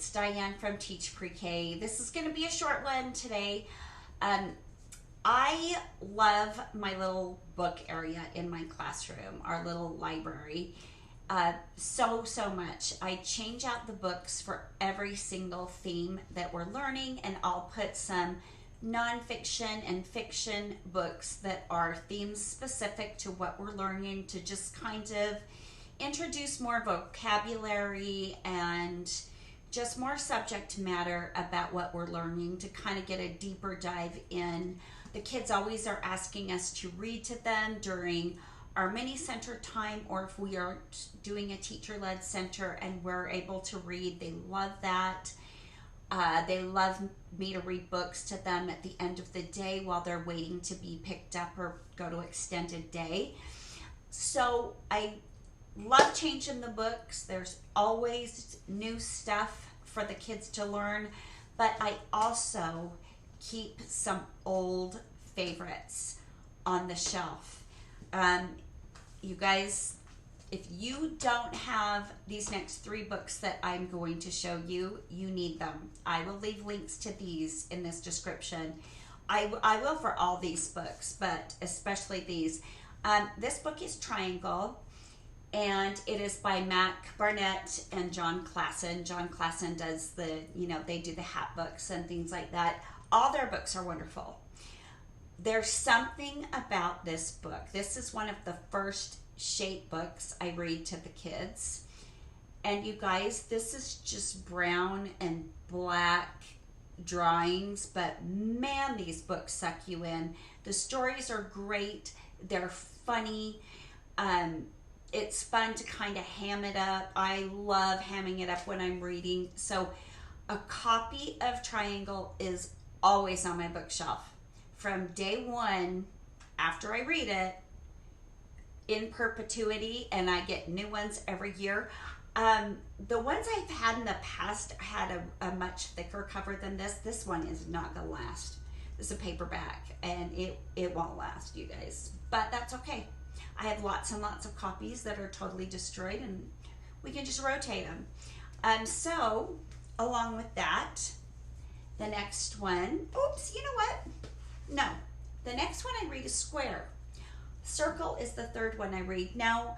it's Diane from Teach Pre-K. This is going to be a short one today. I love my little book area in my classroom, our little library, so much. I change out the books for every single theme that we're learning, and I'll put some nonfiction and fiction books that are themes specific to what we're learning to just kind of introduce more vocabulary and just more subject matter about what we're learning to kind of get a deeper dive in. The kids always are asking us to read to them during our mini center time, or if we are doing a teacher-led center and we're able to read, they love that. They love me to read books to them at the end of the day while they're waiting to be picked up or go to extended day. So I love changing the books. There's always new stuff for the kids to learn, but I also keep some old favorites on the shelf. You guys, if you don't have these next 3 books that I'm going to show you, you need them. I will leave links to these in this description. I will for all these books, but especially these. This book is Triangle, and it is by Mac Barnett and John Klassen. John Klassen does they do the hat books and things like that. All their books are wonderful. There's something about this book. This is one of the first shape books I read to the kids. And you guys, this is just brown and black drawings, but man, these books suck you in. The stories are great. They're funny. It's fun to kind of ham it up. I love hamming it up when I'm reading. So a copy of Triangle is always on my bookshelf from day one after I read it, in perpetuity, and I get new ones every year. The ones I've had in the past had a much thicker cover than this. This one is not gonna last. This is a paperback, and it won't last, you guys, but that's okay. I have lots and lots of copies that are totally destroyed, and we can just rotate them. So along with that, the next one, oops, you know what? No, the next one I read is Square. Circle is the 3rd one I read. Now,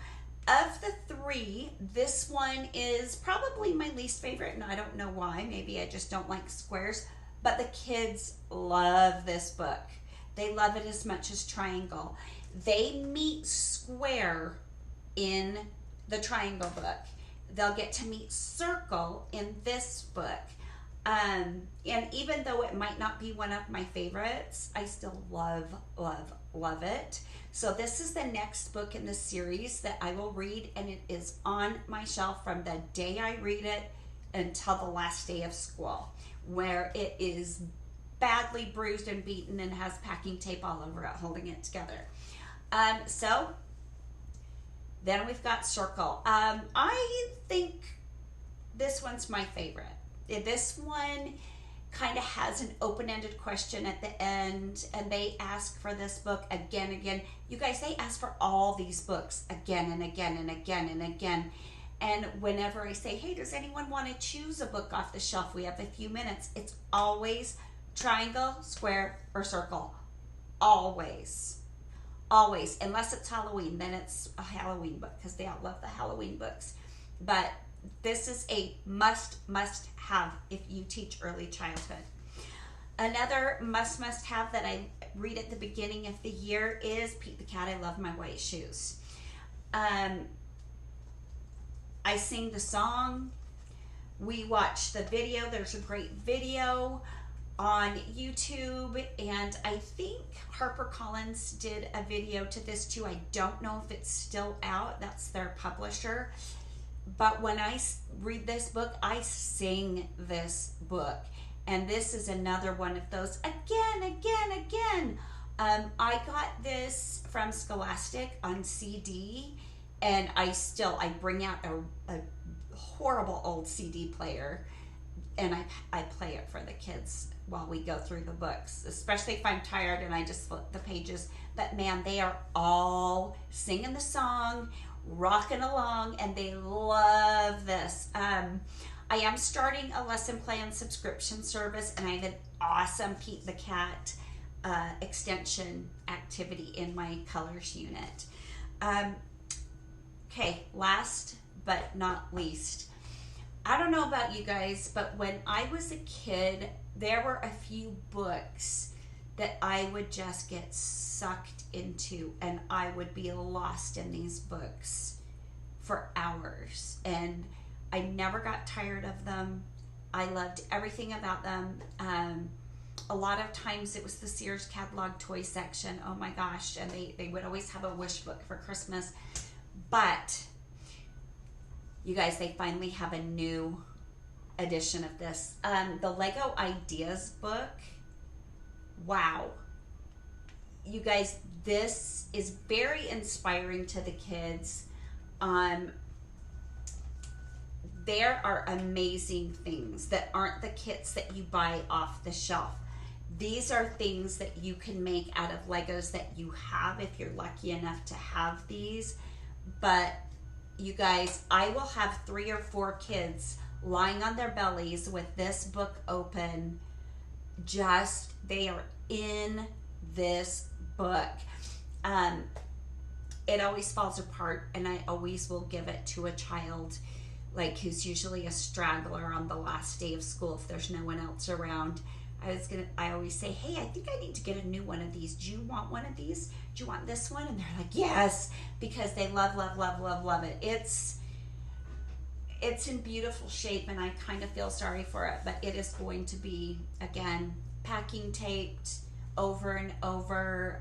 of the 3, this one is probably my least favorite, and I don't know why. Maybe I just don't like squares, but the kids love this book. They love it as much as Triangle. They meet Square in the Triangle book. They'll get to meet Circle in this book. And even though it might not be one of my favorites, I still love it. So this is the next book in the series that I will read, and it is on my shelf from the day I read it until the last day of school, where it is badly bruised and beaten and has packing tape all over it holding it together. So then we've got Circle. I think this one's my favorite. This one kind of has an open-ended question at the end, and they ask for this book again and again. You guys, they ask for all these books again and again and again and again. And whenever I say, hey, does anyone want to choose a book off the shelf? We have a few minutes. It's always Triangle, Square, or Circle. Always. Always. Unless it's Halloween, then it's a Halloween book, because they all love the Halloween books. But this is a must have if you teach early childhood. Another must have that I read at the beginning of the year is Pete the Cat, I Love My White Shoes. I sing the song. We watch the video. There's a great video on YouTube, and I think HarperCollins did a video to this too. I don't know if it's still out. That's their publisher. But when I read this book, I sing this book. And this is another one of those again. I got this from Scholastic on CD, and I bring out a horrible old CD player, and I play it for the kids while we go through the books, especially if I'm tired and I just flip the pages. But man, they are all singing the song, rocking along, and they love this. I am starting a lesson plan subscription service, and I have an awesome Pete the Cat extension activity in my colors unit. Okay, last but not least, I don't know about you guys, but when I was a kid, there were a few books that I would just get sucked into, and I would be lost in these books for hours, and I never got tired of them. I loved everything about them. A lot of times it was the Sears catalog toy section. Oh my gosh, and they would always have a wish book for Christmas. But you guys, they finally have a new edition of this. The Lego Ideas book. Wow. You guys, this is very inspiring to the kids. There are amazing things that aren't the kits that you buy off the shelf. These are things that you can make out of Legos that you have if you're lucky enough to have these. But you guys, I will have 3 or 4 kids lying on their bellies with this book open. Just, they are in this book. It always falls apart, and I always will give it to a child like who's usually a straggler on the last day of school if there's no one else around. I always say, hey, I think I need to get a new one of these. Do you want one of these? Do you want this one? And they're like, yes, because they love it. It's in beautiful shape, and I kind of feel sorry for it, but it is going to be, again, packing taped over and over.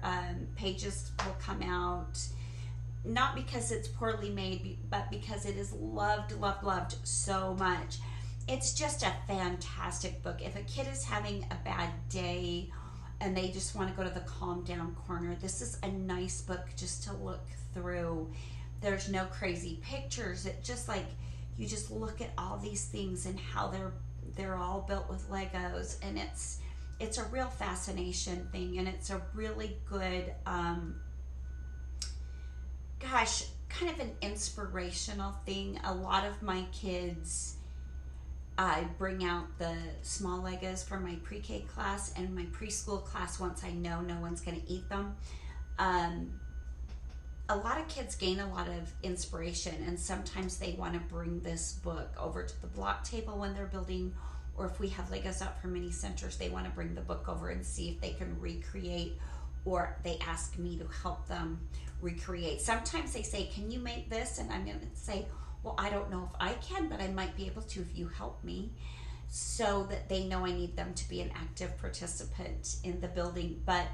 Pages will come out, not because it's poorly made, but because it is loved so much. It's just a fantastic book. If a kid is having a bad day and they just want to go to the calm down corner, this is a nice book just to look through. There's no crazy pictures. It just like, you just look at all these things and how they're all built with Legos, and it's a real fascination thing, and it's a really good kind of an inspirational thing. A lot of my kids, I bring out the small Legos for my pre-K class and my preschool class once I know no one's going to eat them. A lot of kids gain a lot of inspiration, and sometimes they want to bring this book over to the block table when they're building, or if we have Legos out for mini centers, they want to bring the book over and see if they can recreate, or they ask me to help them recreate. Sometimes they say, can you make this? And I'm going to say, well, I don't know if I can, but I might be able to if you help me, so that they know I need them to be an active participant in the building. But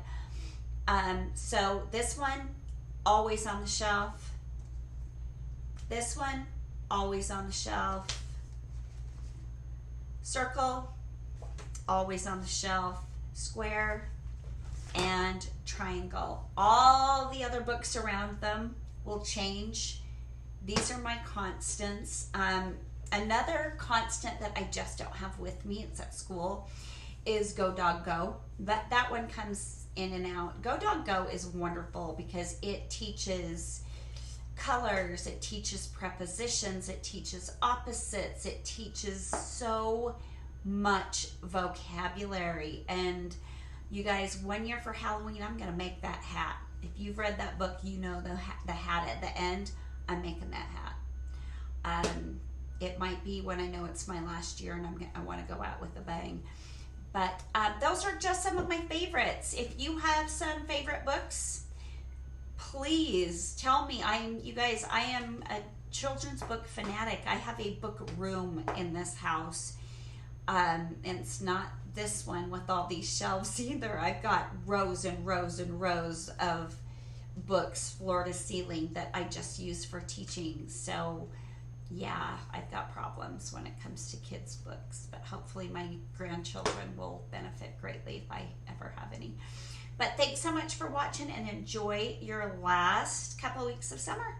so this one, always on the shelf. This one, always on the shelf. Circle, always on the shelf. Square and triangle. All the other books around them will change. These are my constants. Another constant that I just don't have with me, it's at school, is Go Dog Go. But that one comes in and out. Go Dog Go is wonderful because it teaches colors, it teaches prepositions, it teaches opposites, it teaches so much vocabulary. And you guys, one year for Halloween, I'm going to make that hat. If you've read that book, you know the hat at the end. I'm making that hat. It might be when I know it's my last year and I want to go out with a bang. But those are just some of my favorites. If you have some favorite books, please tell me. I am a children's book fanatic. I have a book room in this house. And it's not this one with all these shelves either. I've got rows and rows and rows of books, floor to ceiling, that I just use for teaching. So yeah, I've got problems when it comes to kids' books, but hopefully my grandchildren will benefit greatly if I ever have any. But thanks so much for watching, and enjoy your last couple of weeks of summer.